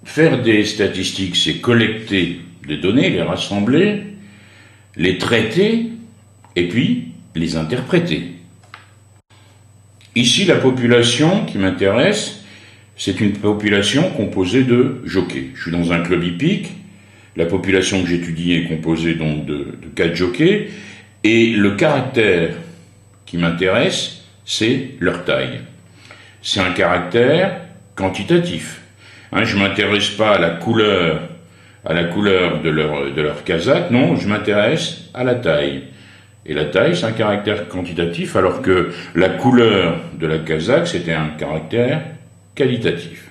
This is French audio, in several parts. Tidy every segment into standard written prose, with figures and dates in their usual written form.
Faire des statistiques, c'est collecter des données, les rassembler, les traiter, et puis les interpréter. Ici, la population qui m'intéresse, c'est une population composée de jockeys. Je suis dans un club hippique, la population que j'étudie est composée donc de 4 jockeys, et le caractère qui m'intéresse, c'est leur taille. C'est un caractère quantitatif. Je ne m'intéresse pas à la couleur de leur casaque, non, je m'intéresse à la taille. Et la taille, c'est un caractère quantitatif, alors que la couleur de la casaque, c'était un caractère qualitatif.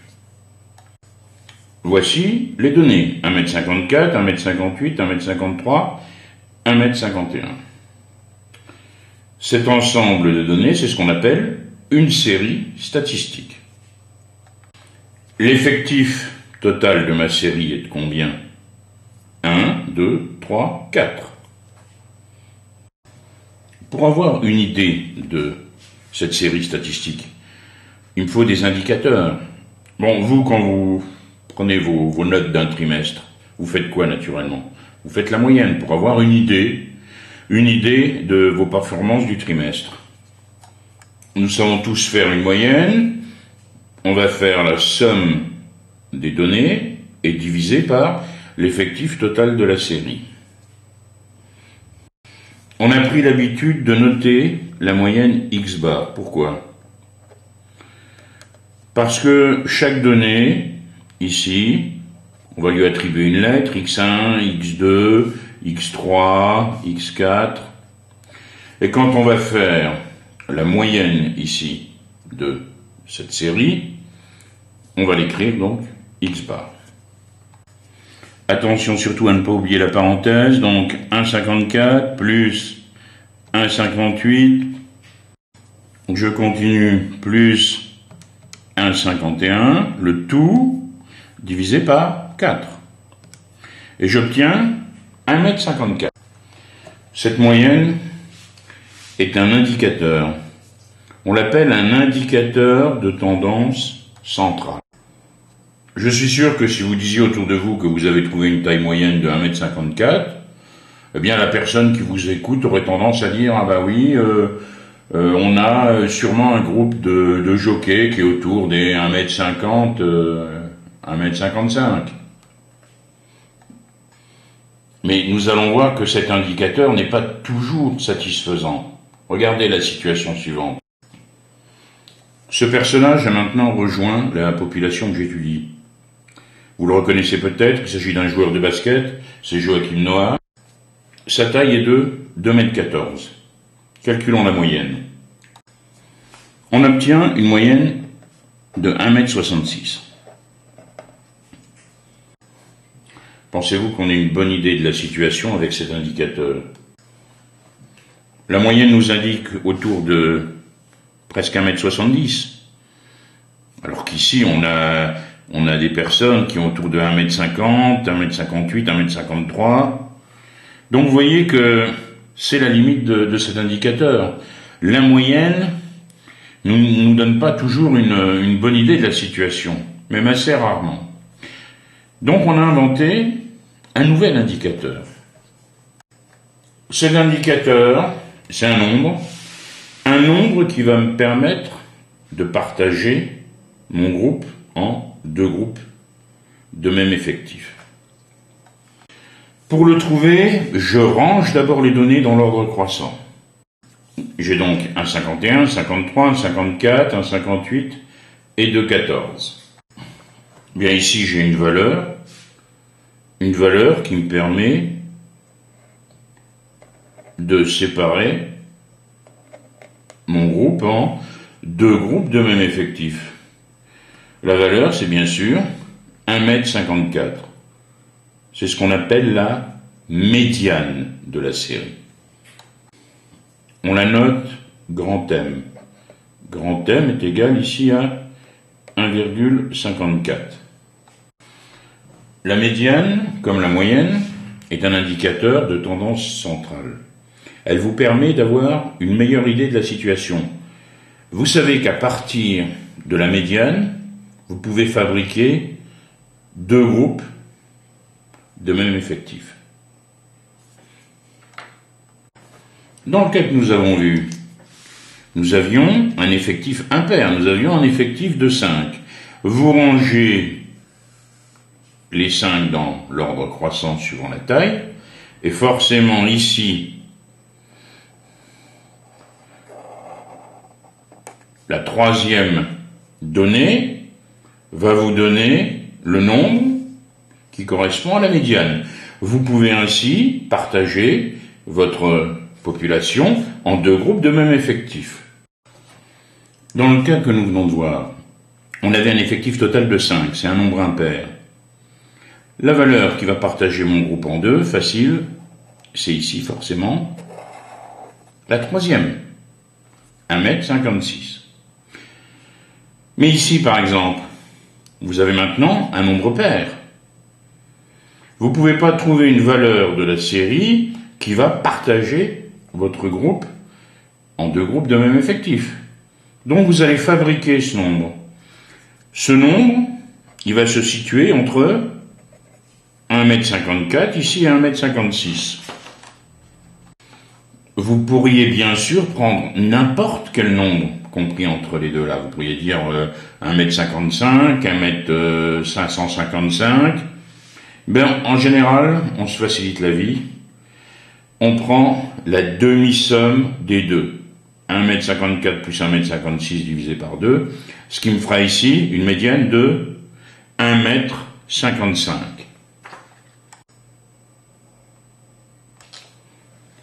Voici les données. 1m54, 1m58, 1m53, 1m51. Cet ensemble de données, c'est ce qu'on appelle une série statistique. L'effectif total de ma série est de combien? 1, 2, 3, 4. Pour avoir une idée de cette série statistique, il me faut des indicateurs. Bon, vous, quand vous prenez vos notes d'un trimestre, vous faites quoi naturellement? Vous faites la moyenne pour avoir une idée de vos performances du trimestre. Nous savons tous faire une moyenne. On va faire la somme des données et diviser par l'effectif total de la série. On a pris l'habitude de noter la moyenne X bar. Pourquoi? Parce que chaque donnée, ici, on va lui attribuer une lettre, X1, X2, X3, X4. Et quand on va faire la moyenne ici de cette série, on va l'écrire donc X bar. Attention surtout à ne pas oublier la parenthèse, donc 1,54 plus 1,58, je continue, plus 1,51, le tout divisé par 4. Et j'obtiens 1,54 m. Cette moyenne est un indicateur. On l'appelle un indicateur de tendance centrale. Je suis sûr que si vous disiez autour de vous que vous avez trouvé une taille moyenne de 1,54 m, eh bien la personne qui vous écoute aurait tendance à dire « Ah bah oui, on a sûrement un groupe de jockeys qui est autour des 1,50 m, 1,55 m. » Mais nous allons voir que cet indicateur n'est pas toujours satisfaisant. Regardez la situation suivante. Ce personnage a maintenant rejoint la population que j'étudie. Vous le reconnaissez peut-être, il s'agit d'un joueur de basket, c'est Joachim Noah. Sa taille est de 2,14 m. Calculons la moyenne. On obtient une moyenne de 1,66 m. Pensez-vous qu'on ait une bonne idée de la situation avec cet indicateur? La moyenne nous indique autour de presque 1,70 m. Alors qu'ici, on a des personnes qui ont autour de 1,50 m, 1,58 m, 1,53 m. Donc vous voyez que c'est la limite de cet indicateur. La moyenne ne nous donne pas toujours une bonne idée de la situation, même assez rarement. Donc on a inventé un nouvel indicateur. Cet indicateur, c'est un nombre qui va me permettre de partager mon groupe en 2 groupes de même effectif. Pour le trouver, je range d'abord les données dans l'ordre croissant. J'ai donc 1,51, 1,53, 1,54, 1,58 et 2,14. Bien ici, j'ai une valeur qui me permet de séparer mon groupe en 2 groupes de même effectif. La valeur, c'est bien sûr 1,54 m. C'est ce qu'on appelle la médiane de la série. On la note grand M. Grand M est égal ici à 1,54. La médiane, comme la moyenne, est un indicateur de tendance centrale. Elle vous permet d'avoir une meilleure idée de la situation. Vous savez qu'à partir de la médiane, vous pouvez fabriquer deux groupes de même effectif. Dans le cas que nous avons vu, nous avions un effectif impair, nous avions un effectif de 5. Vous rangez les 5 dans l'ordre croissant suivant la taille, et forcément ici, la troisième donnée va vous donner le nombre qui correspond à la médiane. Vous pouvez ainsi partager votre population en deux groupes de même effectif. Dans le cas que nous venons de voir, on avait un effectif total de 5, c'est un nombre impair. La valeur qui va partager mon groupe en deux, facile, c'est ici forcément la troisième, 1,56 m. Mais ici, par exemple, vous avez maintenant un nombre pair. Vous ne pouvez pas trouver une valeur de la série qui va partager votre groupe en deux groupes de même effectif. Donc vous allez fabriquer ce nombre. Ce nombre, il va se situer entre 1,54 m ici et 1,56 m. Vous pourriez bien sûr prendre n'importe quel nombre compris entre les deux là. Vous pourriez dire 1,55 m, 1,555 m. En général, on se facilite la vie. On prend la demi-somme des deux. 1,54 m plus 1,56 m divisé par 2, ce qui me fera ici une médiane de 1,55 m.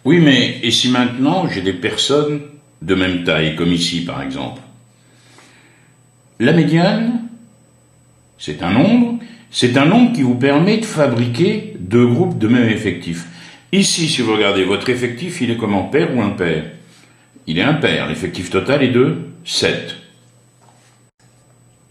Oui, mais et si maintenant j'ai des personnes de même taille, comme ici par exemple? La médiane, c'est un nombre qui vous permet de fabriquer deux groupes de même effectif. Ici, si vous regardez, votre effectif, il est comment, pair ou impair? Il est impair, l'effectif total est de 7.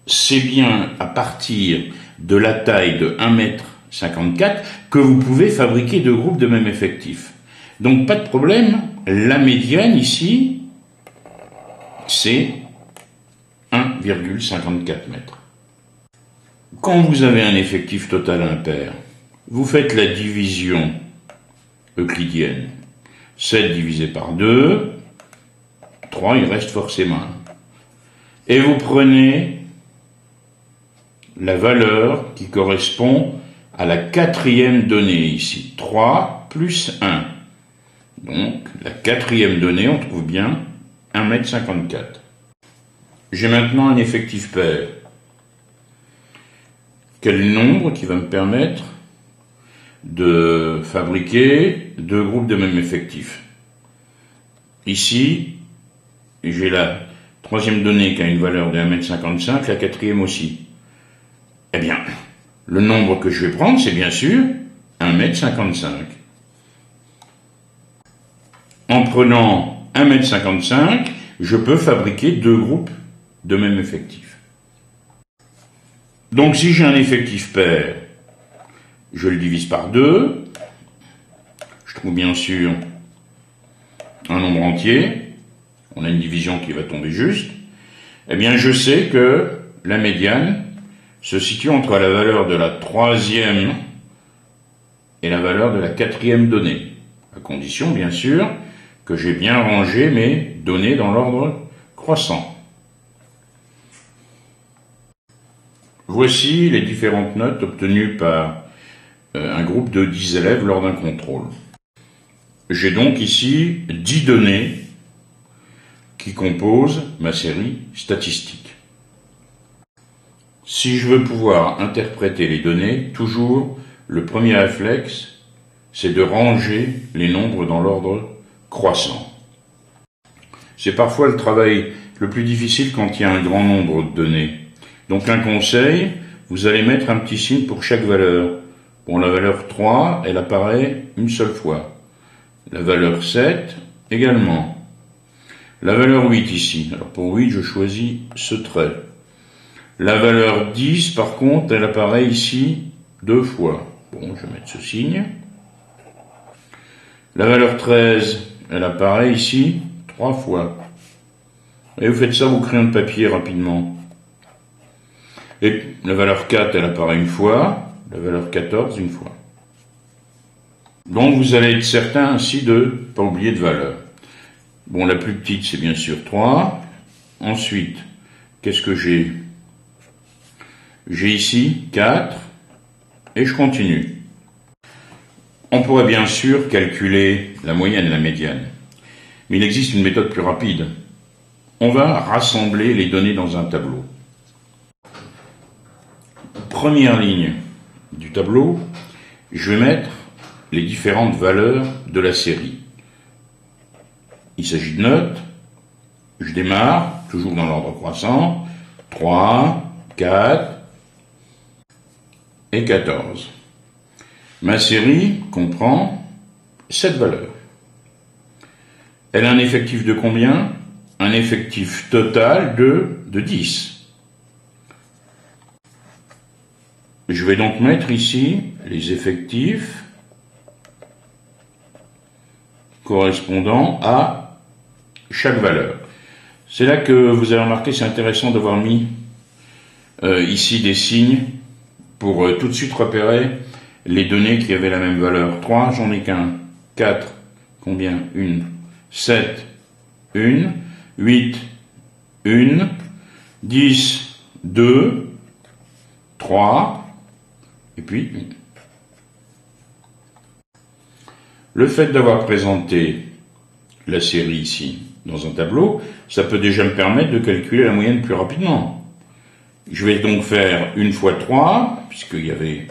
C'est bien à partir de la taille de 1,54 m que vous pouvez fabriquer deux groupes de même effectif. Donc pas de problème, la médiane ici, c'est 1,54 m. Quand vous avez un effectif total impair, vous faites la division euclidienne. 7 divisé par 2, 3, il reste forcément 1. Et vous prenez la valeur qui correspond à la quatrième donnée ici, 3 plus 1. Donc, la quatrième donnée, on trouve bien 1,54 m. J'ai maintenant un effectif pair. Quel nombre qui va me permettre de fabriquer deux groupes de même effectif? Ici, j'ai la troisième donnée qui a une valeur de 1,55 m, la quatrième aussi. Eh bien, le nombre que je vais prendre, c'est bien sûr 1,55 m. En prenant 1,55 m, je peux fabriquer deux groupes de même effectif. Donc si j'ai un effectif pair, je le divise par 2. Je trouve bien sûr un nombre entier. On a une division qui va tomber juste. Eh bien, je sais que la médiane se situe entre la valeur de la troisième et la valeur de la quatrième donnée. À condition, bien sûr, que j'ai bien rangé mes données dans l'ordre croissant. Voici les différentes notes obtenues par un groupe de 10 élèves lors d'un contrôle. J'ai donc ici 10 données qui composent ma série statistique. Si je veux pouvoir interpréter les données, toujours le premier réflexe, c'est de ranger les nombres dans l'ordre croissant. C'est parfois le travail le plus difficile quand il y a un grand nombre de données. Donc un conseil, vous allez mettre un petit signe pour chaque valeur. Bon, la valeur 3, elle apparaît une seule fois. La valeur 7, également. La valeur 8 ici. Alors pour 8, je choisis ce trait. La valeur 10, par contre, elle apparaît ici deux fois. Bon, je vais mettre ce signe. La valeur 13, elle apparaît ici 3 fois. Et vous faites ça au crayon de papier rapidement. Et la valeur 4, elle apparaît une fois, la valeur 14 une fois. Donc vous allez être certain ainsi de ne pas oublier de valeur. Bon, la plus petite, c'est bien sûr 3. Ensuite, qu'est-ce que j'ai? J'ai ici 4, et je continue. On pourrait bien sûr calculer la moyenne et la médiane, mais il existe une méthode plus rapide. On va rassembler les données dans un tableau. Première ligne du tableau, je vais mettre les différentes valeurs de la série. Il s'agit de notes. Je démarre, toujours dans l'ordre croissant, 3, 4 et 14. Ma série comprend 7 valeurs. Elle a un effectif de combien? Un effectif total de 10. Je vais donc mettre ici les effectifs correspondant à chaque valeur. C'est là que vous avez remarqué, c'est intéressant d'avoir mis ici des signes pour tout de suite repérer les données qui avaient la même valeur. 3, j'en ai qu'un. 4, combien? 1. 7, 1. 8, 1. 10, 2. 3. Et puis 1. Le fait d'avoir présenté la série ici dans un tableau, ça peut déjà me permettre de calculer la moyenne plus rapidement. Je vais donc faire 1 fois 3, puisqu'il n'y avait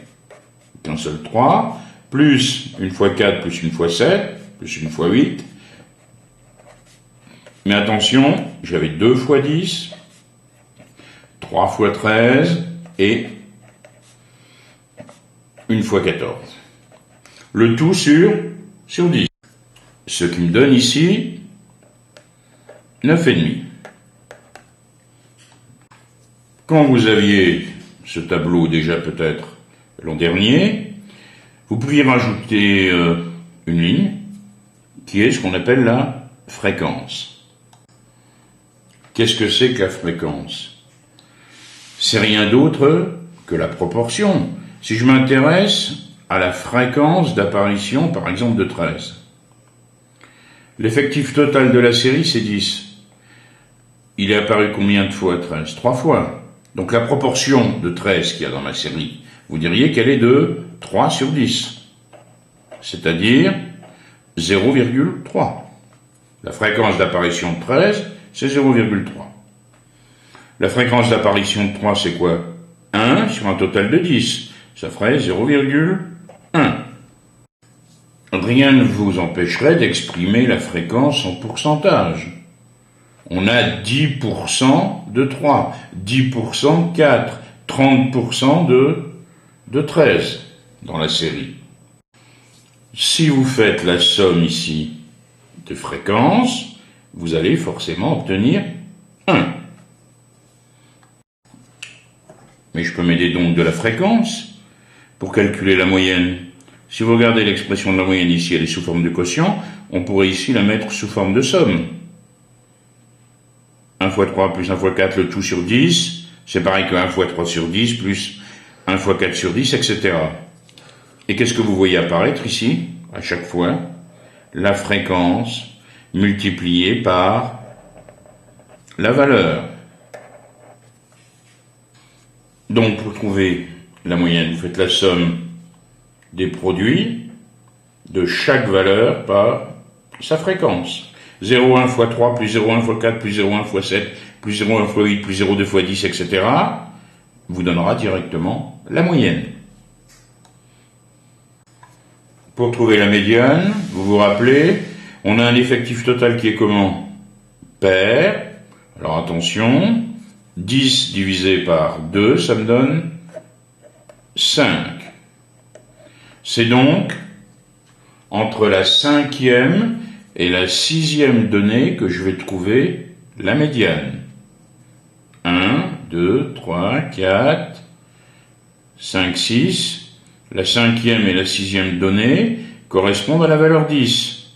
qu'un seul 3, plus 1 fois 4, plus 1 fois 7, plus 1 fois 8. Mais attention, j'avais 2 fois 10, 3 fois 13 et 1 fois 14. Le tout sur 10. Ce qui me donne ici 9,5. Quand vous aviez ce tableau déjà peut-être l'an dernier, vous pouviez rajouter une ligne qui est ce qu'on appelle la fréquence. Qu'est-ce que c'est que la fréquence? C'est rien d'autre que la proportion. Si je m'intéresse à la fréquence d'apparition, par exemple, de 13, l'effectif total de la série, c'est 10. Il est apparu combien de fois 13? 3 fois. Donc la proportion de 13 qu'il y a dans ma série, vous diriez qu'elle est de 3 sur 10. C'est-à-dire 0,3. La fréquence d'apparition de 13, c'est 0,3. La fréquence d'apparition de 3, c'est quoi? 1 sur un total de 10. Ça ferait 0,1. Rien ne vous empêcherait d'exprimer la fréquence en pourcentage. On a 10% de 3, 10% de 4, 30% de 13 dans la série. Si vous faites la somme ici de fréquences, vous allez forcément obtenir 1. Mais je peux m'aider donc de la fréquence pour calculer la moyenne. Si vous regardez l'expression de la moyenne ici, elle est sous forme de quotient, on pourrait ici la mettre sous forme de somme. 1 fois 3 plus 1 fois 4, le tout sur 10, c'est pareil que 1 fois 3 sur 10 plus 1 fois 4 sur 10, etc. Et qu'est-ce que vous voyez apparaître ici, à chaque fois? La fréquence multipliée par la valeur. Donc, pour trouver la moyenne, vous faites la somme des produits de chaque valeur par sa fréquence. 0,1 fois 3 plus 0,1 fois 4 plus 0,1 fois 7 plus 0,1 fois 8 plus 0,2 fois 10, etc. vous donnera directement la moyenne. Pour trouver la médiane, vous vous rappelez, on a un effectif total qui est comment? Pair. Alors attention, 10 divisé par 2, ça me donne 5. C'est donc entre la 5e et la 6e donnée que je vais trouver la médiane. 1, 2, 3, 4, 5, 6. La 5e et la 6e donnée correspondent à la valeur 10.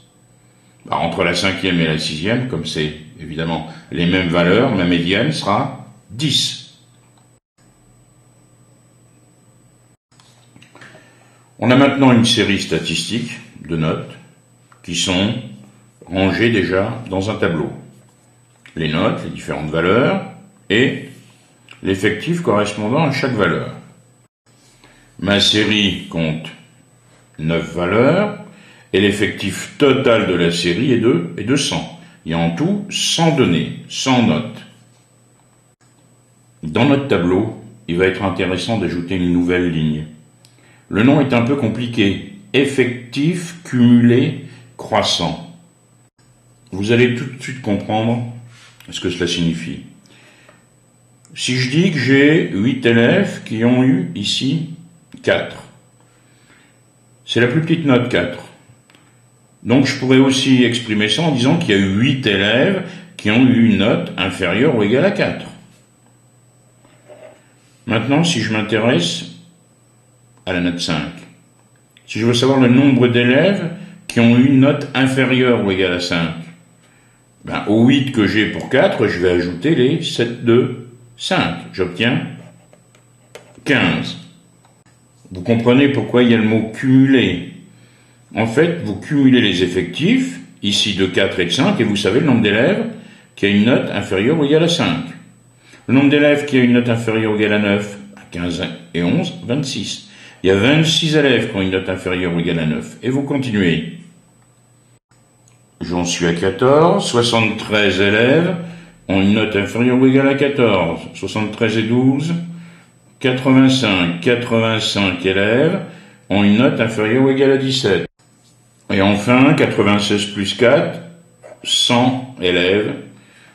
Entre la 5e et la 6e, comme c'est évidemment les mêmes valeurs, ma médiane sera 10. On a maintenant une série statistique de notes qui sont rangées déjà dans un tableau. Les notes, les différentes valeurs et l'effectif correspondant à chaque valeur. Ma série compte 9 valeurs et l'effectif total de la série est de 100. Il y a en tout 100 données, 100 notes. Dans notre tableau, il va être intéressant d'ajouter une nouvelle ligne. Le nom est un peu compliqué. Effectif cumulé croissant. Vous allez tout de suite comprendre ce que cela signifie. Si je dis que j'ai 8 élèves qui ont eu ici 4, c'est la plus petite note 4. Donc je pourrais aussi exprimer ça en disant qu'il y a eu 8 élèves qui ont eu une note inférieure ou égale à 4. Maintenant, si je m'intéresse à la note 5, si je veux savoir le nombre d'élèves qui ont eu une note inférieure ou égale à 5, au 8 que j'ai pour 4, je vais ajouter les 7 de 5. J'obtiens 15. Vous comprenez pourquoi il y a le mot cumulé. En fait, vous cumulez les effectifs, ici de 4 et de 5, et vous savez le nombre d'élèves qui a une note inférieure ou égale à 5. Le nombre d'élèves qui a une note inférieure ou égale à 9, 15 et 11, 26. Il y a 26 élèves qui ont une note inférieure ou égale à 9. Et vous continuez. J'en suis à 14, 73 élèves ont une note inférieure ou égale à 14. 73 et 12, 85 élèves ont une note inférieure ou égale à 17. Et enfin, 96 plus 4, 100 élèves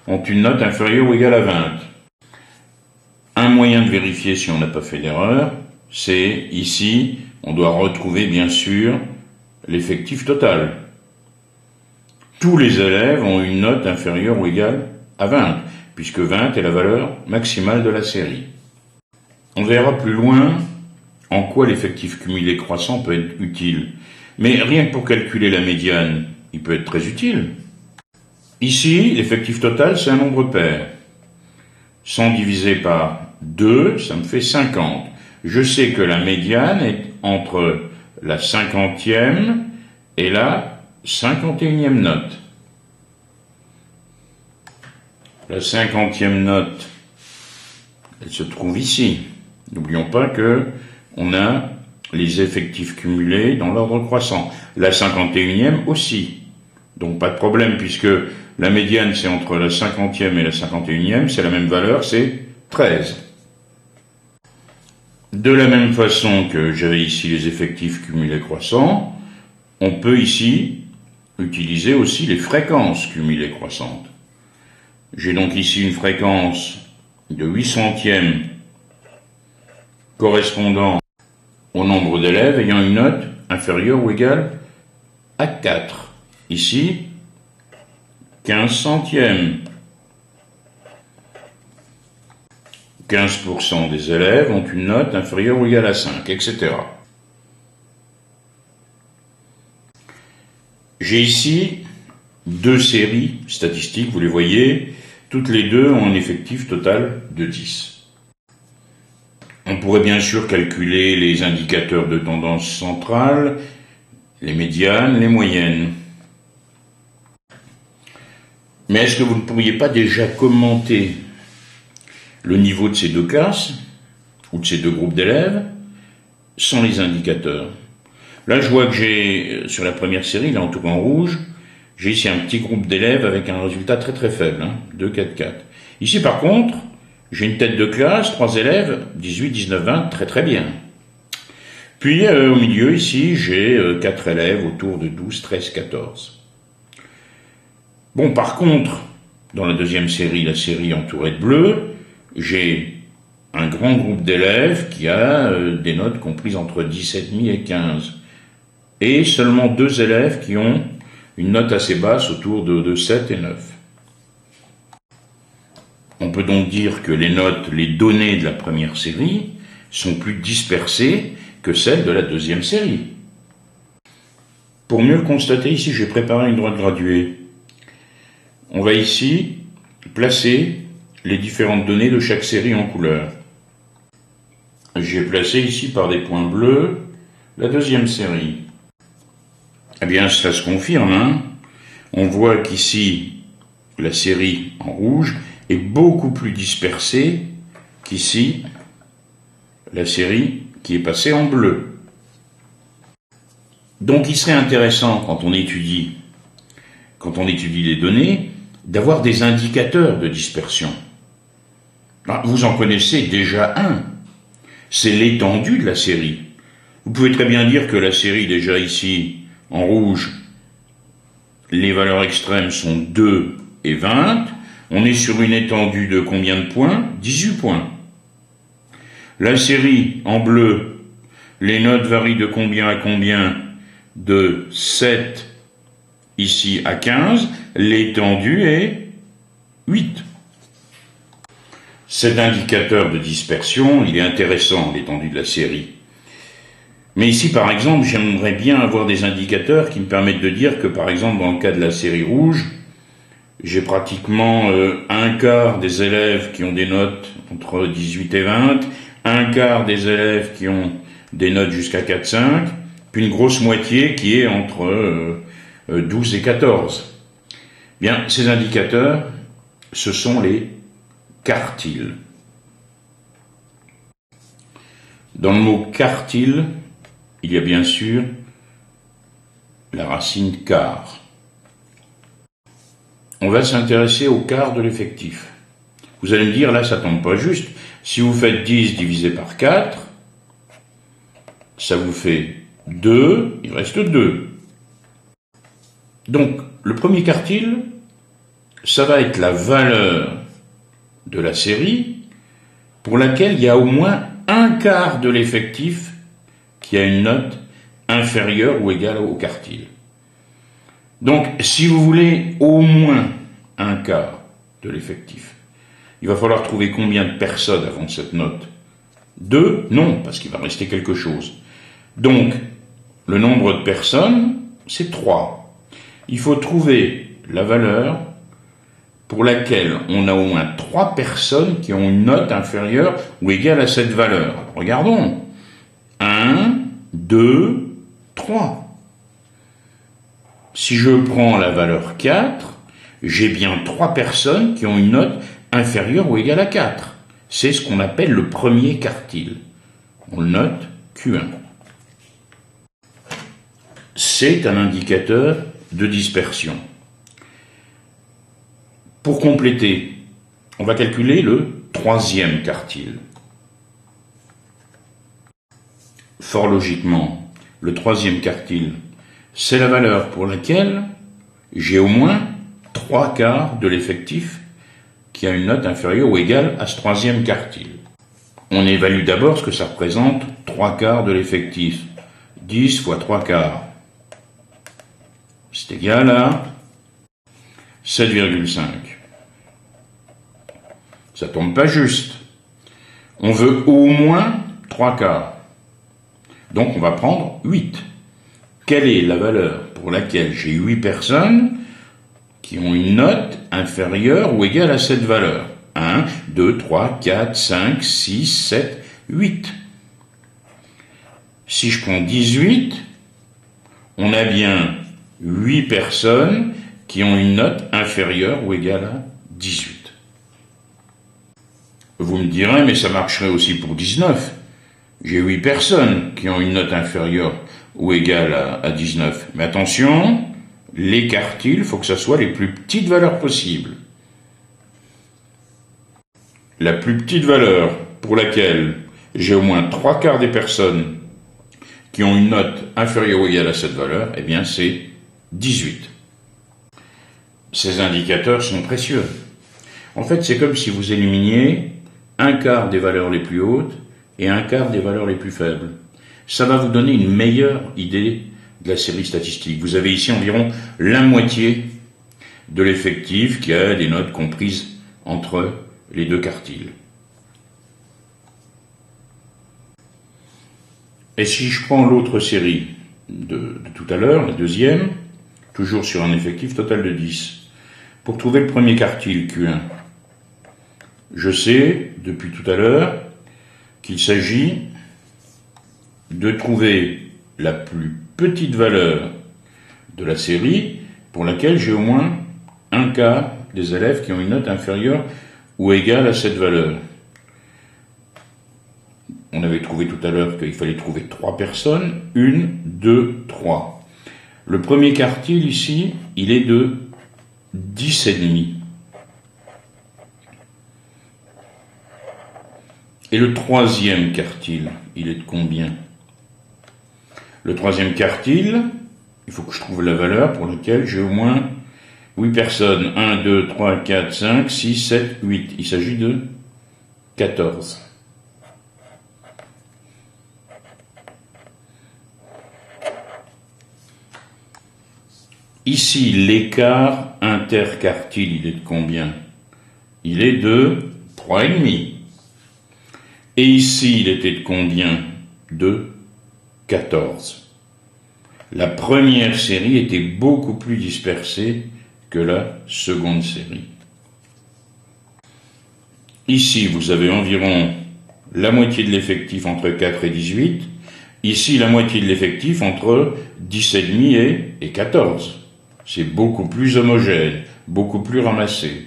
ont une note inférieure ou égale à 20. Un moyen de vérifier si on n'a pas fait d'erreur, c'est ici, on doit retrouver bien sûr l'effectif total. Tous les élèves ont une note inférieure ou égale à 20, puisque 20 est la valeur maximale de la série. On verra plus loin en quoi l'effectif cumulé croissant peut être utile. Mais rien que pour calculer la médiane, il peut être très utile. Ici, l'effectif total, c'est un nombre pair. 100 divisé par 2, ça me fait 50. Je sais que la médiane est entre la 50e et la 51e note. La 50e note, elle se trouve ici. N'oublions pas que on a les effectifs cumulés dans l'ordre croissant. La 51e aussi. Donc pas de problème puisque la médiane c'est entre la 50e et la 51e, c'est la même valeur, c'est 13. De la même façon que j'avais ici les effectifs cumulés croissants, on peut ici utiliser aussi les fréquences cumulées croissantes. J'ai donc ici une fréquence de 8 centièmes correspondant au nombre d'élèves ayant une note inférieure ou égale à 4. Ici, 15 centièmes. 15% des élèves ont une note inférieure ou égale à 5, etc. J'ai ici deux séries statistiques, vous les voyez, toutes les deux ont un effectif total de 10. On pourrait bien sûr calculer les indicateurs de tendance centrale, les médianes, les moyennes. Mais est-ce que vous ne pourriez pas déjà commenter le niveau de ces deux classes, ou de ces deux groupes d'élèves, sans les indicateurs? Là, je vois que j'ai, sur la première série, là en tout cas en rouge, j'ai ici un petit groupe d'élèves avec un résultat très très faible, 2, 4, 4. Ici par contre, j'ai une tête de classe, 3 élèves, 18, 19, 20, très très bien. Puis au milieu ici, j'ai 4 élèves autour de 12, 13, 14. Bon, par contre, dans la deuxième série, la série entourée de bleu, j'ai un grand groupe d'élèves qui a des notes comprises entre 10,5 et 15. Et seulement 2 élèves qui ont une note assez basse autour de 7 et 9. On peut donc dire que les notes, les données de la première série sont plus dispersées que celles de la deuxième série. Pour mieux le constater, ici j'ai préparé une droite graduée. On va ici placer les différentes données de chaque série en couleur. J'ai placé ici par des points bleus La deuxième série, eh bien ça se confirme, hein. On voit qu'ici, la série en rouge est beaucoup plus dispersée qu'ici, la série qui est passée en bleu. Donc il serait intéressant, quand on étudie les données, d'avoir des indicateurs de dispersion. Vous en connaissez déjà un, c'est l'étendue de la série. Vous pouvez très bien dire que la série, déjà ici, en rouge, les valeurs extrêmes sont 2 et 20. On est sur une étendue de combien de points? 18 points. La série, en bleu, les notes varient de combien à combien? De 7 ici à 15. L'étendue est 8. Cet indicateur de dispersion, il est intéressant, l'étendue de la série. Mais ici, par exemple, j'aimerais bien avoir des indicateurs qui me permettent de dire que, par exemple, dans le cas de la série rouge, j'ai pratiquement un quart des élèves qui ont des notes entre 18 et 20, un quart des élèves qui ont des notes jusqu'à 4-5, puis une grosse moitié qui est entre 12 et 14. Bien, ces indicateurs, ce sont les quartiles. Dans le mot quartile, il y a bien sûr la racine quart. On va s'intéresser au quart de l'effectif. Vous allez me dire, là, ça tombe pas juste. Si vous faites 10 divisé par 4, ça vous fait 2, il reste 2. Donc, le premier quartile, ça va être la valeur de la série pour laquelle il y a au moins un quart de l'effectif qui a une note inférieure ou égale au quartile. Donc, si vous voulez au moins un quart de l'effectif, il va falloir trouver combien de personnes avant cette note? 2? Non, parce qu'il va rester quelque chose. Donc, le nombre de personnes, c'est 3. Il faut trouver la valeur pour laquelle on a au moins 3 personnes qui ont une note inférieure ou égale à cette valeur. Alors, regardons. 1, 2, 3. Si je prends la valeur 4, j'ai bien 3 personnes qui ont une note inférieure ou égale à 4. C'est ce qu'on appelle le premier quartile. On le note Q1. C'est un indicateur de dispersion. Pour compléter, on va calculer le troisième quartile. Fort logiquement, le troisième quartile, c'est la valeur pour laquelle j'ai au moins 3 quarts de l'effectif qui a une note inférieure ou égale à ce troisième quartile. On évalue d'abord ce que ça représente, 3 quarts de l'effectif. 10 fois 3 quarts. C'est égal à 7,5. Ça tombe pas juste. On veut au moins 3 quarts. Donc on va prendre 8. Quelle est la valeur pour laquelle j'ai 8 personnes qui ont une note inférieure ou égale à cette valeur? 1, 2, 3, 4, 5, 6, 7, 8. Si je prends 18, on a bien 8 personnes qui ont une note inférieure ou égale à 18. Vous me direz, mais ça marcherait aussi pour 19. J'ai 8 personnes qui ont une note inférieure ou égale à 19. Mais attention, les quartiles, il faut que ça soit les plus petites valeurs possibles. La plus petite valeur pour laquelle j'ai au moins 3 quarts des personnes qui ont une note inférieure ou égale à cette valeur, eh bien c'est 18. Ces indicateurs sont précieux. En fait, c'est comme si vous éliminiez un quart des valeurs les plus hautes et un quart des valeurs les plus faibles. Ça va vous donner une meilleure idée de la série statistique. Vous avez ici environ la moitié de l'effectif qui a des notes comprises entre les deux quartiles. Et si je prends l'autre série de tout à l'heure, la deuxième, toujours sur un effectif total de 10, pour trouver le premier quartile Q1, je sais, depuis tout à l'heure, qu'il s'agit de trouver la plus petite valeur de la série pour laquelle j'ai au moins un quart des élèves qui ont une note inférieure ou égale à cette valeur. On avait trouvé tout à l'heure qu'il fallait trouver 3 personnes. 1, 2, 3. Le premier quartile ici, il est de 10,5. Et le troisième quartile, il est de combien? Le troisième quartile, il faut que je trouve la valeur pour laquelle j'ai au moins 8 personnes. 1, 2, 3, 4, 5, 6, 7, 8. Il s'agit de 14. Ici, l'écart interquartile, il est de combien? Il est de 3,5. Et ici, il était de combien? De 14. La première série était beaucoup plus dispersée que la seconde série. Ici, vous avez environ la moitié de l'effectif entre 4 et 18. Ici, la moitié de l'effectif entre 10,5 et 14. C'est beaucoup plus homogène, beaucoup plus ramassé.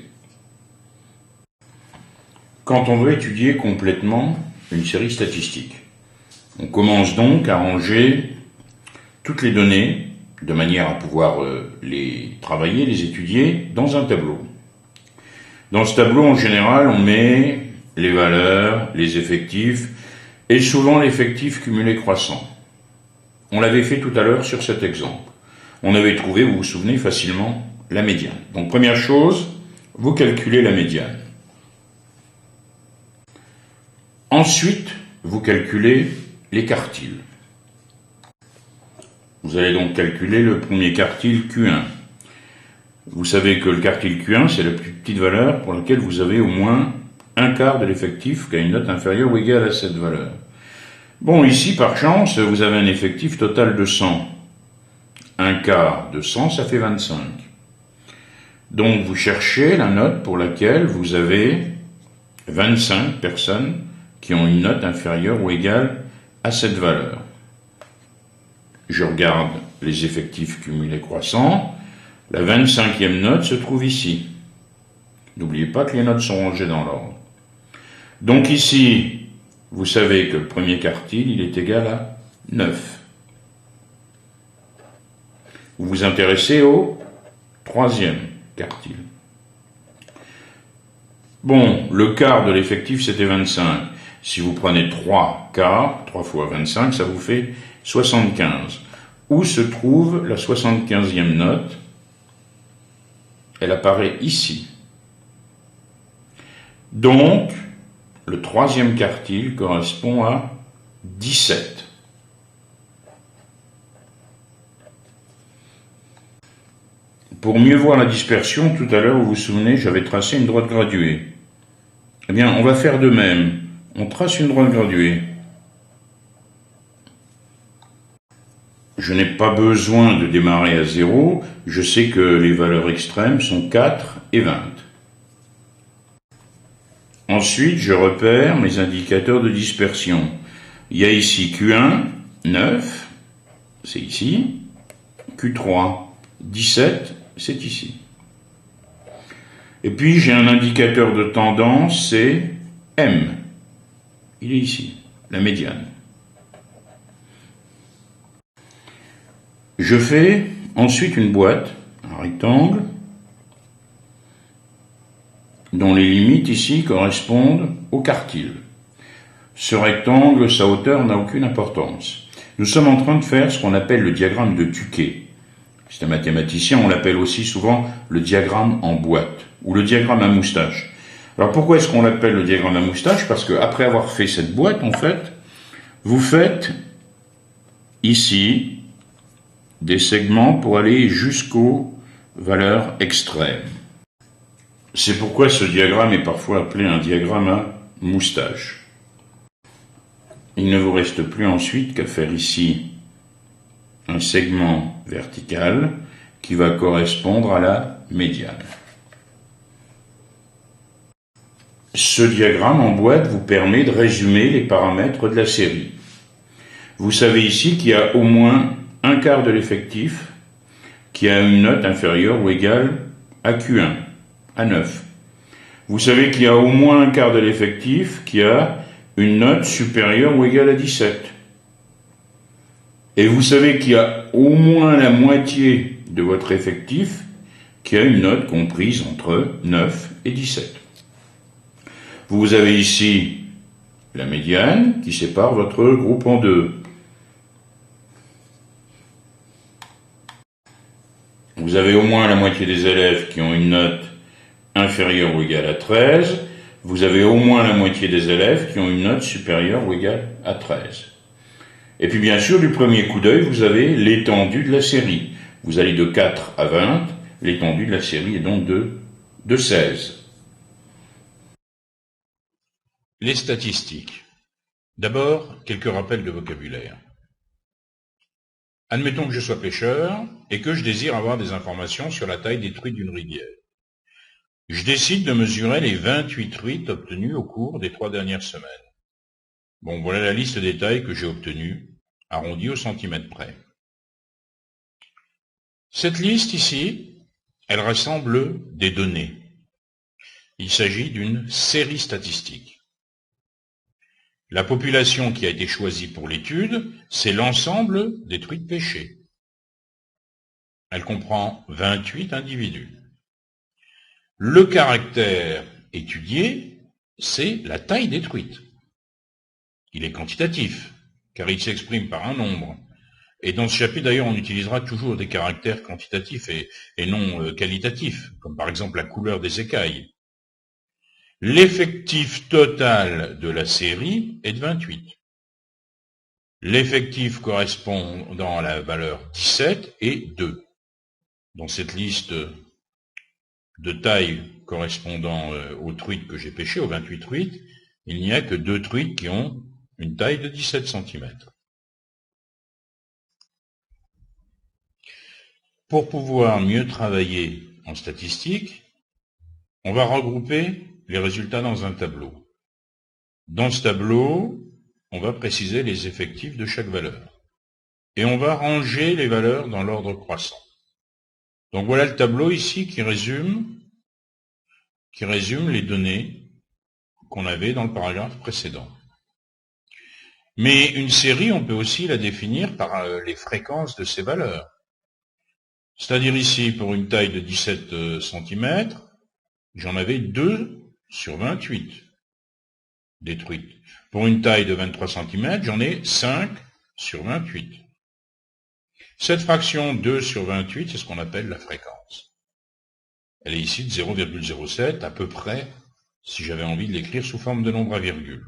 Quand on veut étudier complètement une série statistique, on commence donc à ranger toutes les données de manière à pouvoir les travailler, les étudier dans un tableau. Dans ce tableau, en général, on met les valeurs, les effectifs et souvent l'effectif cumulé croissant. On l'avait fait tout à l'heure sur cet exemple. On avait trouvé, vous vous souvenez, facilement la médiane. Donc première chose, vous calculez la médiane. Ensuite, vous calculez les quartiles. Vous allez donc calculer le premier quartile Q1. Vous savez que le quartile Q1, c'est la plus petite valeur pour laquelle vous avez au moins un quart de l'effectif qui a une note inférieure ou égale à cette valeur. Bon, ici, par chance, vous avez un effectif total de 100. Un quart de 100, ça fait 25. Donc, vous cherchez la note pour laquelle vous avez 25 personnes qui ont une note inférieure ou égale à cette valeur. Je regarde les effectifs cumulés croissants. La 25e note se trouve ici. N'oubliez pas que les notes sont rangées dans l'ordre. Donc ici, vous savez que le premier quartile, il est égal à 9. Vous vous intéressez au troisième quartile. Bon, le quart de l'effectif, c'était 25. Si vous prenez 3 quarts, 3 fois 25, ça vous fait 75. Où se trouve la 75e note? Elle apparaît ici. Donc, le troisième quartile correspond à 17. Pour mieux voir la dispersion, tout à l'heure, vous vous souvenez, j'avais tracé une droite graduée. Eh bien, on va faire de même. On trace une droite graduée. Je n'ai pas besoin de démarrer à 0. Je sais que les valeurs extrêmes sont 4 et 20. Ensuite, je repère mes indicateurs de dispersion. Il y a ici Q1, 9, c'est ici. Q3, 17, c'est ici. Et puis, j'ai un indicateur de tendance, c'est M. Il est ici, la médiane. Je fais ensuite une boîte, un rectangle, dont les limites ici correspondent au quartile. Ce rectangle, sa hauteur n'a aucune importance. Nous sommes en train de faire ce qu'on appelle le diagramme de Tukey. C'est un mathématicien, on l'appelle aussi souvent le diagramme en boîte, ou le diagramme à moustache. Alors pourquoi est-ce qu'on l'appelle le diagramme à moustache? Parce qu'après avoir fait cette boîte, en fait, vous faites ici des segments pour aller jusqu'aux valeurs extrêmes. C'est pourquoi ce diagramme est parfois appelé un diagramme à moustache. Il ne vous reste plus ensuite qu'à faire ici un segment vertical qui va correspondre à la médiane. Ce diagramme en boîte vous permet de résumer les paramètres de la série. Vous savez ici qu'il y a au moins un quart de l'effectif qui a une note inférieure ou égale à Q1, à 9. Vous savez qu'il y a au moins un quart de l'effectif qui a une note supérieure ou égale à 17. Et vous savez qu'il y a au moins la moitié de votre effectif qui a une note comprise entre 9 et 17. Vous avez ici la médiane qui sépare votre groupe en deux. Vous avez au moins la moitié des élèves qui ont une note inférieure ou égale à 13. Vous avez au moins la moitié des élèves qui ont une note supérieure ou égale à 13. Et puis bien sûr, du premier coup d'œil, vous avez l'étendue de la série. Vous allez de 4 à 20, l'étendue de la série est donc de 16. Les statistiques. D'abord, quelques rappels de vocabulaire. Admettons que je sois pêcheur et que je désire avoir des informations sur la taille des truites d'une rivière. Je décide de mesurer les 28 truites obtenues au cours des 3 dernières semaines. Bon, voilà la liste des tailles que j'ai obtenues, arrondie au centimètre près. Cette liste ici, elle rassemble des données. Il s'agit d'une série statistique. La population qui a été choisie pour l'étude, c'est l'ensemble des truites pêchées. Elle comprend 28 individus. Le caractère étudié, c'est la taille des truites. Il est quantitatif, car il s'exprime par un nombre. Et dans ce chapitre, d'ailleurs, on utilisera toujours des caractères quantitatifs et non qualitatifs, comme par exemple la couleur des écailles. L'effectif total de la série est de 28. L'effectif correspondant à la valeur 17 est 2. Dans cette liste de taille correspondant aux truites que j'ai pêchées, aux 28 truites, il n'y a que 2 truites qui ont une taille de 17 cm. Pour pouvoir mieux travailler en statistique, on va regrouper les résultats dans un tableau. Dans ce tableau, on va préciser les effectifs de chaque valeur. Et on va ranger les valeurs dans l'ordre croissant. Donc voilà le tableau ici qui résume les données qu'on avait dans le paragraphe précédent. Mais une série, on peut aussi la définir par les fréquences de ces valeurs. C'est-à-dire ici, pour une taille de 17 cm, j'en avais 2 sur 28 des truites. Pour une taille de 23 cm, j'en ai 5 sur 28. Cette fraction 2 sur 28, c'est ce qu'on appelle la fréquence. Elle est ici de 0,07, à peu près, si j'avais envie de l'écrire sous forme de nombre à virgule.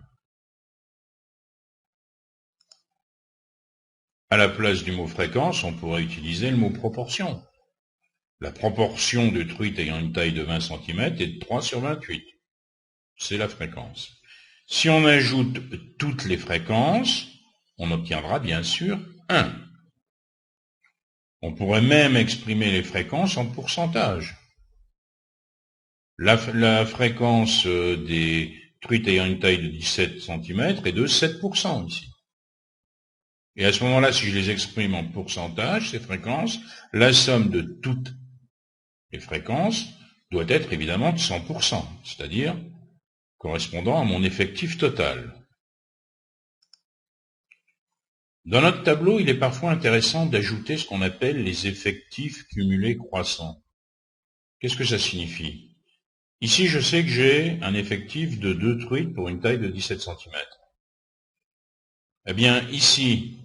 À la place du mot fréquence, on pourrait utiliser le mot proportion. La proportion de truites ayant une taille de 20 cm est de 3 sur 28. C'est la fréquence. Si on ajoute toutes les fréquences, on obtiendra bien sûr 1. On pourrait même exprimer les fréquences en pourcentage. La fréquence des truites ayant une taille de 17 cm est de 7% ici. Et à ce moment-là, si je les exprime en pourcentage, ces fréquences, la somme de toutes les fréquences doit être évidemment de 100%, c'est-à-dire correspondant à mon effectif total. Dans notre tableau, il est parfois intéressant d'ajouter ce qu'on appelle les effectifs cumulés croissants. Qu'est-ce que ça signifie? Ici, je sais que j'ai un effectif de 2 truites pour une taille de 17 cm. Eh bien, ici,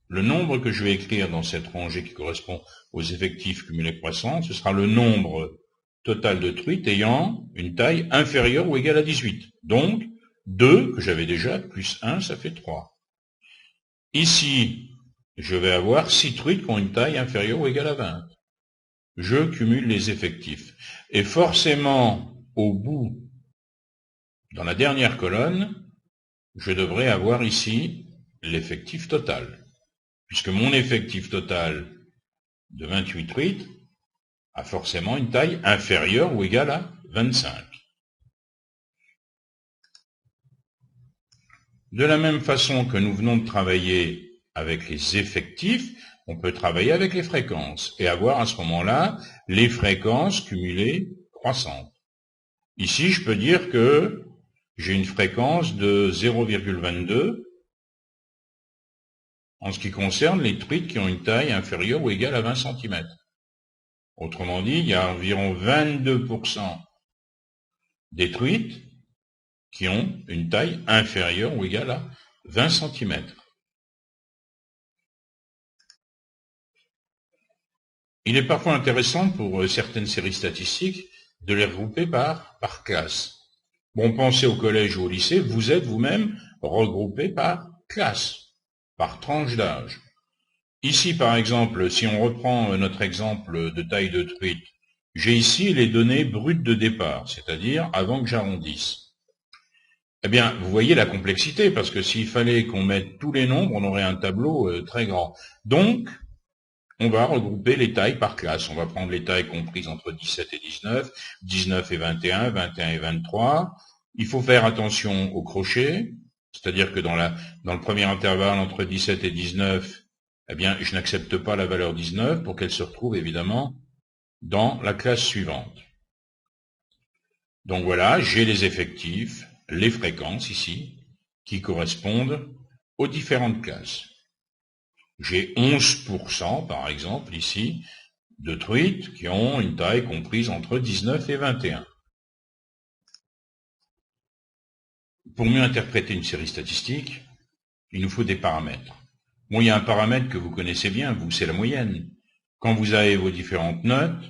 le nombre que je vais écrire dans cette rangée qui correspond aux effectifs cumulés croissants, ce sera le nombre total de truites ayant une taille inférieure ou égale à 18. Donc, 2, que j'avais déjà, plus 1, ça fait 3. Ici, je vais avoir 6 truites qui ont une taille inférieure ou égale à 20. Je cumule les effectifs. Et forcément, au bout, dans la dernière colonne, je devrais avoir ici l'effectif total. Puisque mon effectif total de 28 truites a forcément une taille inférieure ou égale à 25. De la même façon que nous venons de travailler avec les effectifs, on peut travailler avec les fréquences et avoir à ce moment-là les fréquences cumulées croissantes. Ici, je peux dire que j'ai une fréquence de 0,22 en ce qui concerne les truites qui ont une taille inférieure ou égale à 20 cm. Autrement dit, il y a environ 22% des truites qui ont une taille inférieure ou égale à 20 cm. Il est parfois intéressant pour certaines séries statistiques de les regrouper par classe. Bon, pensez au collège ou au lycée, vous êtes vous-même regroupé par classe, par tranche d'âge. Ici, par exemple, si on reprend notre exemple de taille de truite, j'ai ici les données brutes de départ, c'est-à-dire avant que j'arrondisse. Eh bien, vous voyez la complexité, parce que s'il fallait qu'on mette tous les nombres, on aurait un tableau très grand. Donc, on va regrouper les tailles par classe. On va prendre les tailles comprises entre 17 et 19, 19 et 21, 21 et 23. Il faut faire attention au crochet, c'est-à-dire que dans le premier intervalle entre 17 et 19, eh bien, je n'accepte pas la valeur 19 pour qu'elle se retrouve évidemment dans la classe suivante. Donc voilà, j'ai les effectifs, les fréquences ici, qui correspondent aux différentes classes. J'ai 11%, par exemple, ici, de truites qui ont une taille comprise entre 19 et 21. Pour mieux interpréter une série statistique, il nous faut des paramètres. Bon, il y a un paramètre que vous connaissez bien, vous, c'est la moyenne. Quand vous avez vos différentes notes,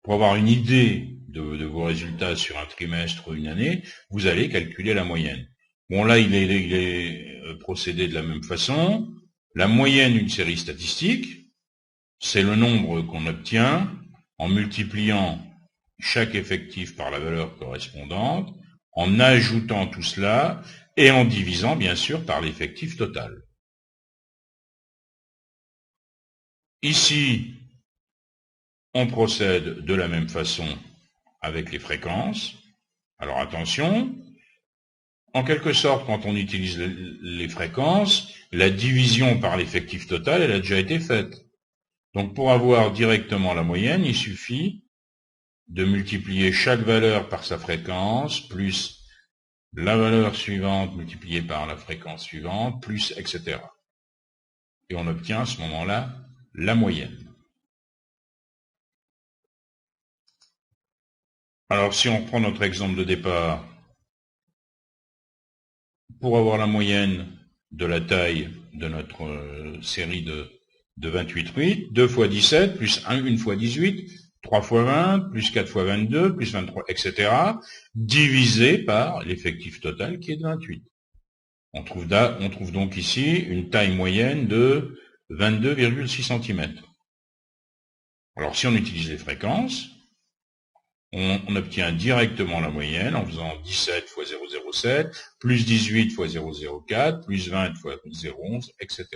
pour avoir une idée de vos résultats sur un trimestre ou une année, vous allez calculer la moyenne. Bon, là, il est procédé de la même façon. La moyenne d'une série statistique, c'est le nombre qu'on obtient en multipliant chaque effectif par la valeur correspondante, en ajoutant tout cela et en divisant, bien sûr, par l'effectif total. Ici, on procède de la même façon avec les fréquences. Alors attention, en quelque sorte, quand on utilise les fréquences, la division par l'effectif total, elle a déjà été faite. Donc pour avoir directement la moyenne, il suffit de multiplier chaque valeur par sa fréquence, plus la valeur suivante multipliée par la fréquence suivante, plus etc. Et on obtient à ce moment-là la moyenne. Alors si on reprend notre exemple de départ, pour avoir la moyenne de la taille de notre série de 28 truites, 2 fois 17, plus 1 fois 18, 3 fois 20, plus 4 fois 22, plus 23, etc., divisé par l'effectif total qui est de 28. On trouve donc ici une taille moyenne de 22,6 cm. Alors si on utilise les fréquences, on obtient directement la moyenne en faisant 17 fois 0,07, plus 18 fois 0,04, plus 20 fois 0,11, etc.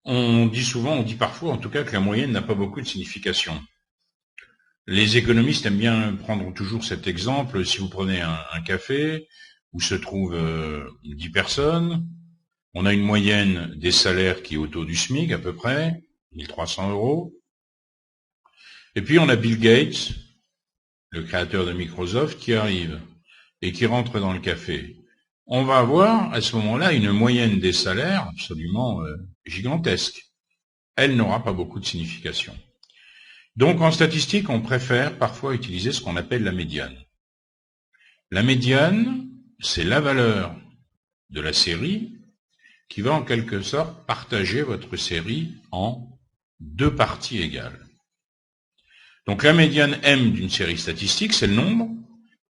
On dit parfois en tout cas que la moyenne n'a pas beaucoup de signification. Les économistes aiment bien prendre toujours cet exemple. Si vous prenez un café où se trouvent 10 personnes, on a une moyenne des salaires qui est autour du SMIC à peu près, 1300 €. Et puis on a Bill Gates, le créateur de Microsoft, qui arrive et qui rentre dans le café. On va avoir à ce moment-là une moyenne des salaires absolument gigantesque. Elle n'aura pas beaucoup de signification. Donc en statistique, on préfère parfois utiliser ce qu'on appelle la médiane. La médiane, c'est la valeur de la série qui va en quelque sorte partager votre série en deux parties égales. Donc la médiane M d'une série statistique, c'est le nombre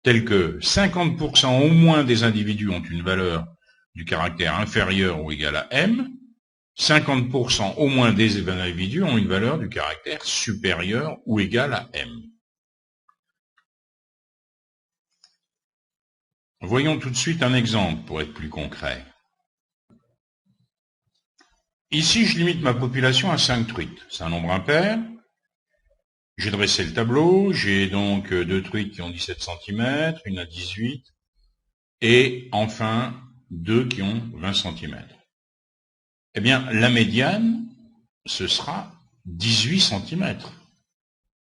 tel que 50% au moins des individus ont une valeur du caractère inférieur ou égal à M, 50% au moins des individus ont une valeur du caractère supérieur ou égal à M. Voyons tout de suite un exemple pour être plus concret. Ici, je limite ma population à 5 truites. C'est un nombre impair. J'ai dressé le tableau. J'ai donc 2 truites qui ont 17 cm, une à 18 et enfin 2 qui ont 20 cm. Eh bien, la médiane, ce sera 18 cm,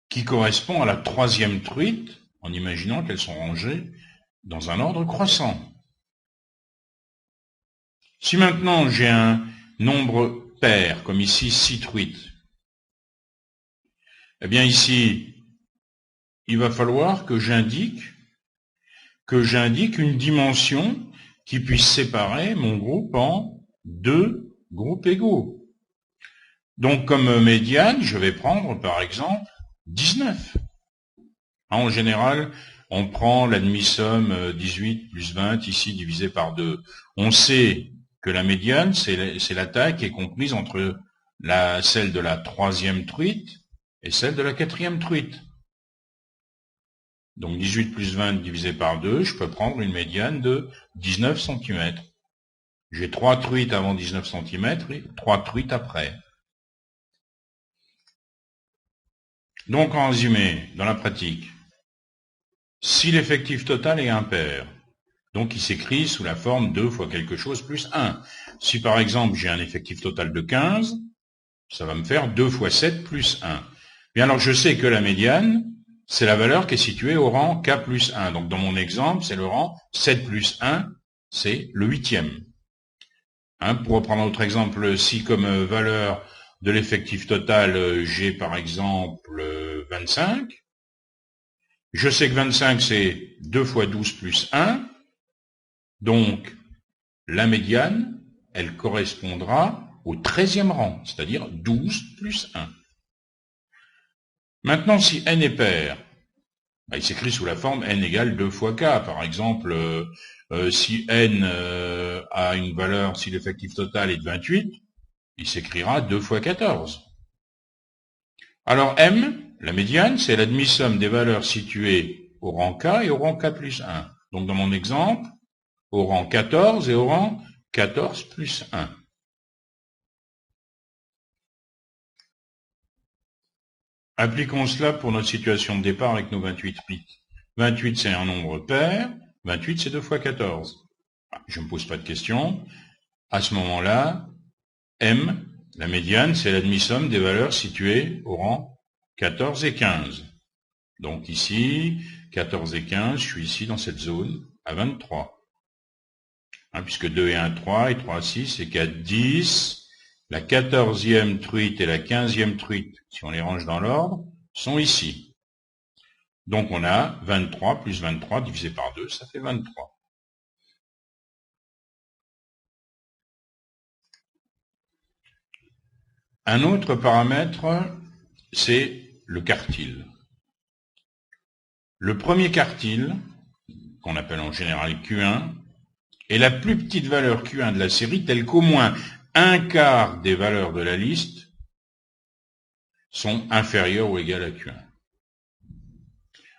qui correspond à la troisième truite, en imaginant qu'elles sont rangées dans un ordre croissant. Si maintenant j'ai un nombre pair, comme ici 6 truites, eh bien ici, il va falloir que j'indique une dimension qui puisse séparer mon groupe en 2 groupes égaux. Donc comme médiane, je vais prendre par exemple 19. En général, on prend la demi-somme 18 plus 20 ici divisé par 2. On sait que la médiane, c'est la taille qui est comprise entre celle de la troisième truite et celle de la quatrième truite. Donc 18 plus 20 divisé par 2, je peux prendre une médiane de 19 cm. J'ai 3 truites avant 19 cm et 3 truites après. Donc en résumé, dans la pratique, si l'effectif total est impair, donc il s'écrit sous la forme 2 fois quelque chose plus 1. Si par exemple j'ai un effectif total de 15, ça va me faire 2 fois 7 plus 1. Bien alors je sais que la médiane, c'est la valeur qui est située au rang k plus 1. Donc dans mon exemple, c'est le rang 7 plus 1, c'est le 8e. Pour reprendre notre exemple, si comme valeur de l'effectif total, j'ai par exemple 25, je sais que 25 c'est 2 fois 12 plus 1, donc la médiane, elle correspondra au 13e rang, c'est-à-dire 12 plus 1. Maintenant, si n est pair, il s'écrit sous la forme n égale 2 fois k. Par exemple, si n a une valeur, si l'effectif total est de 28, il s'écrira 2 fois 14. Alors m, la médiane, c'est la demi-somme des valeurs situées au rang k et au rang k plus 1. Donc dans mon exemple, au rang 14 et au rang 14 plus 1. Appliquons cela pour notre situation de départ avec nos 28 truites. 28, c'est un nombre pair. 28, c'est 2 fois 14. Je ne me pose pas de questions. À ce moment-là, M, la médiane, c'est la demi-somme des valeurs situées au rang 14 et 15. Donc ici, 14 et 15, je suis ici dans cette zone à 23. Puisque 2 et 1, 3, et 3, 6, et 4, 10. La 14e truite et la 15e truite, si on les range dans l'ordre, sont ici. Donc on a 23 plus 23 divisé par 2, ça fait 23. Un autre paramètre, c'est le quartile. Le premier quartile, qu'on appelle en général Q1, est la plus petite valeur Q1 de la série, telle qu'au moins un quart des valeurs de la liste sont inférieures ou égales à Q1.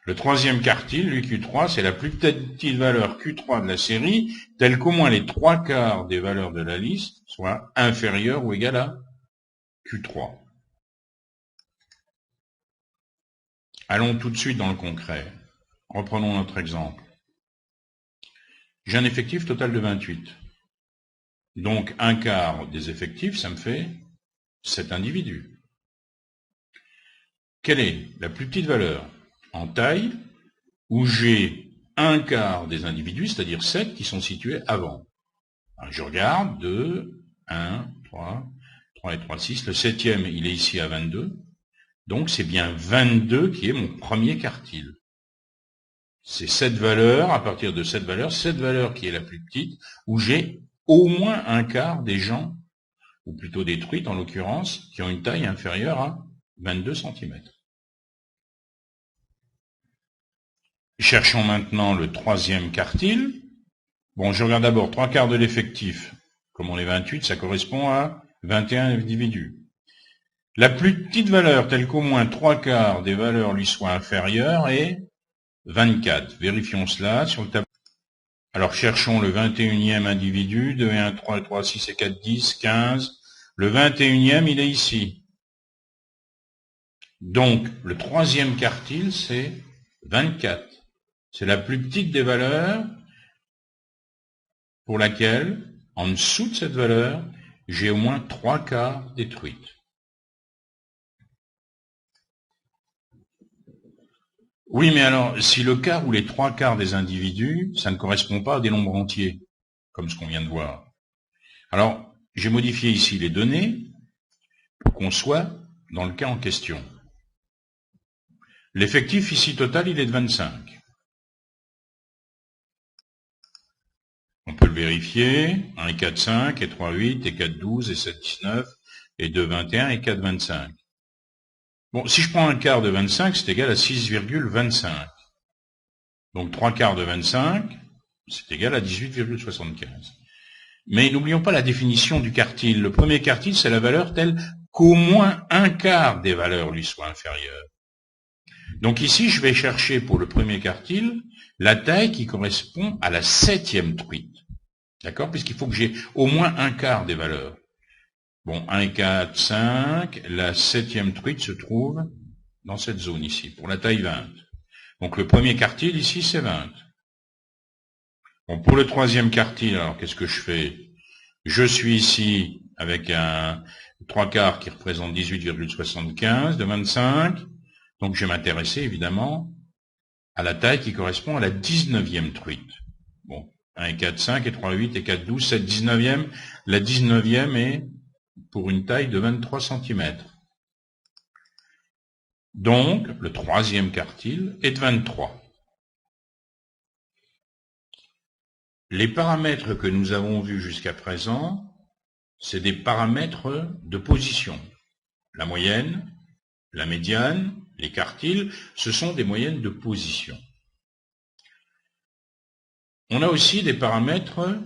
Le troisième quartile, le Q3, c'est la plus petite valeur Q3 de la série, telle qu'au moins les 3 quarts des valeurs de la liste soient inférieures ou égales à Q3. Allons tout de suite dans le concret. Reprenons notre exemple. J'ai un effectif total de 28. Donc un quart des effectifs, ça me fait 7 individus. Quelle est la plus petite valeur en taille où j'ai un quart des individus, c'est-à-dire 7 qui sont situés avant? Alors, je regarde, 2, 1, 3, 3 et 3, 6. Le 7e, il est ici à 22. Donc c'est bien 22 qui est mon premier quartile. C'est cette valeur, à partir de cette valeur qui est la plus petite, où j'ai au moins un quart des gens, ou plutôt des truites en l'occurrence, qui ont une taille inférieure à 22 cm. Cherchons maintenant le troisième quartile. Bon, je regarde d'abord 3 quarts de l'effectif. Comme on est 28, ça correspond à 21 individus. La plus petite valeur, telle qu'au moins 3 quarts des valeurs lui soient inférieures, est 24. Vérifions cela sur le tableau. Alors cherchons le 21e individu. 2 et 1, 3 et 3, 6 et 4, 10, 15. Le 21e, il est ici. Donc, le troisième quartile, c'est 24. C'est la plus petite des valeurs pour laquelle, en dessous de cette valeur, j'ai au moins 3/4 des truites. Oui, mais alors, si le quart ou les 3/4 des individus, ça ne correspond pas à des nombres entiers, comme ce qu'on vient de voir. Alors, j'ai modifié ici les données pour qu'on soit dans le cas en question. L'effectif ici total, il est de 25. On peut le vérifier. 1 et 4, 5, et 3, 8, et 4, 12, et 7, 19, et 2, 21, et 4, 25. Bon, si je prends un quart de 25, c'est égal à 6,25. Donc 3/4 de 25, c'est égal à 18,75. Mais n'oublions pas la définition du quartile. Le premier quartile, c'est la valeur telle qu'au moins un quart des valeurs lui soit inférieure. Donc ici, je vais chercher pour le premier quartile la taille qui correspond à la 7e truite. D'accord? Puisqu'il faut que j'ai au moins un quart des valeurs. Bon, 1, 4, 5, la 7e truite se trouve dans cette zone ici, pour la taille 20. Donc le premier quartile ici, c'est 20. Bon, pour le troisième quartile, alors qu'est-ce que je fais? Je suis ici avec un 3/4 qui représente 18,75 de 25. Donc je vais m'intéresser évidemment à la taille qui correspond à la 19e truite. Bon, 1 et 4, 5, et 3, 8, et 4, 12, cette 19e, la 19e est pour une taille de 23 cm. Donc, le troisième quartile est de 23. Les paramètres que nous avons vus jusqu'à présent, c'est des paramètres de position. La moyenne, la médiane, les quartiles, ce sont des moyennes de position. On a aussi des paramètres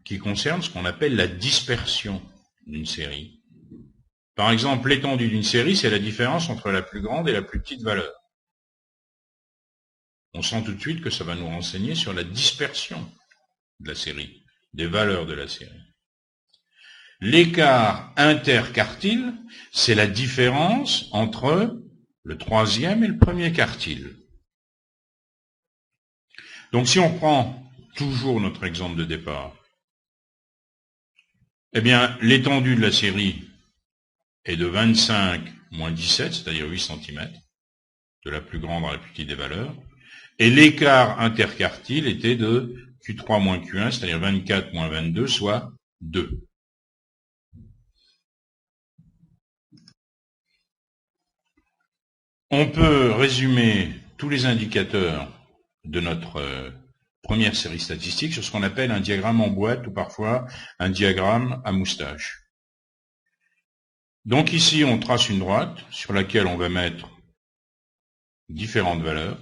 qui concernent ce qu'on appelle la dispersion d'une série. Par exemple, l'étendue d'une série, c'est la différence entre la plus grande et la plus petite valeur. On sent tout de suite que ça va nous renseigner sur la dispersion de la série, des valeurs de la série. L'écart interquartile, c'est la différence entre le troisième et le premier quartile. Donc si on prend toujours notre exemple de départ, eh bien l'étendue de la série est de 25 moins 17, c'est-à-dire 8 cm, de la plus grande à la plus petite des valeurs, et l'écart interquartile était de Q3 moins Q1, c'est-à-dire 24 moins 22, soit 2. On peut résumer tous les indicateurs de notre première série statistique sur ce qu'on appelle un diagramme en boîte ou parfois un diagramme à moustache. Donc ici, on trace une droite sur laquelle on va mettre différentes valeurs.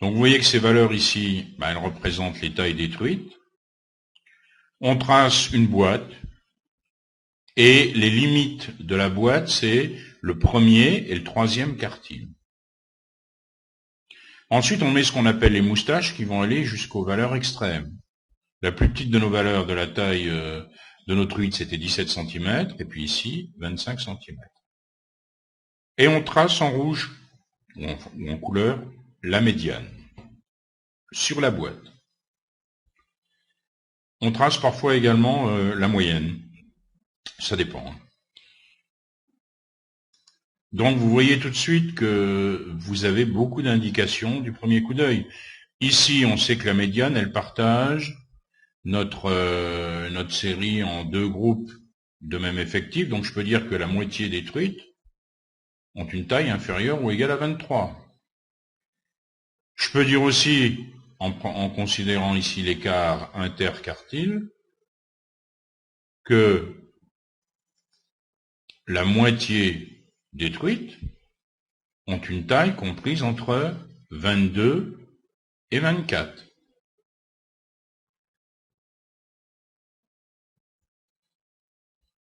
Donc vous voyez que ces valeurs ici, elles représentent les tailles détruites. On trace une boîte et les limites de la boîte, c'est le premier et le troisième quartile. Ensuite, on met ce qu'on appelle les moustaches qui vont aller jusqu'aux valeurs extrêmes. La plus petite de nos valeurs de la taille de nos truites, c'était 17 cm, et puis ici, 25 cm. Et on trace en rouge, ou en couleur, la médiane, sur la boîte. On trace parfois également la moyenne. Ça dépend. Donc vous voyez tout de suite que vous avez beaucoup d'indications du premier coup d'œil. Ici, on sait que la médiane, elle partage notre série en deux groupes de même effectif. Donc je peux dire que la moitié des truites ont une taille inférieure ou égale à 23. Je peux dire aussi, en considérant ici l'écart interquartile, que la moitié des truites ont une taille comprise entre 22 et 24.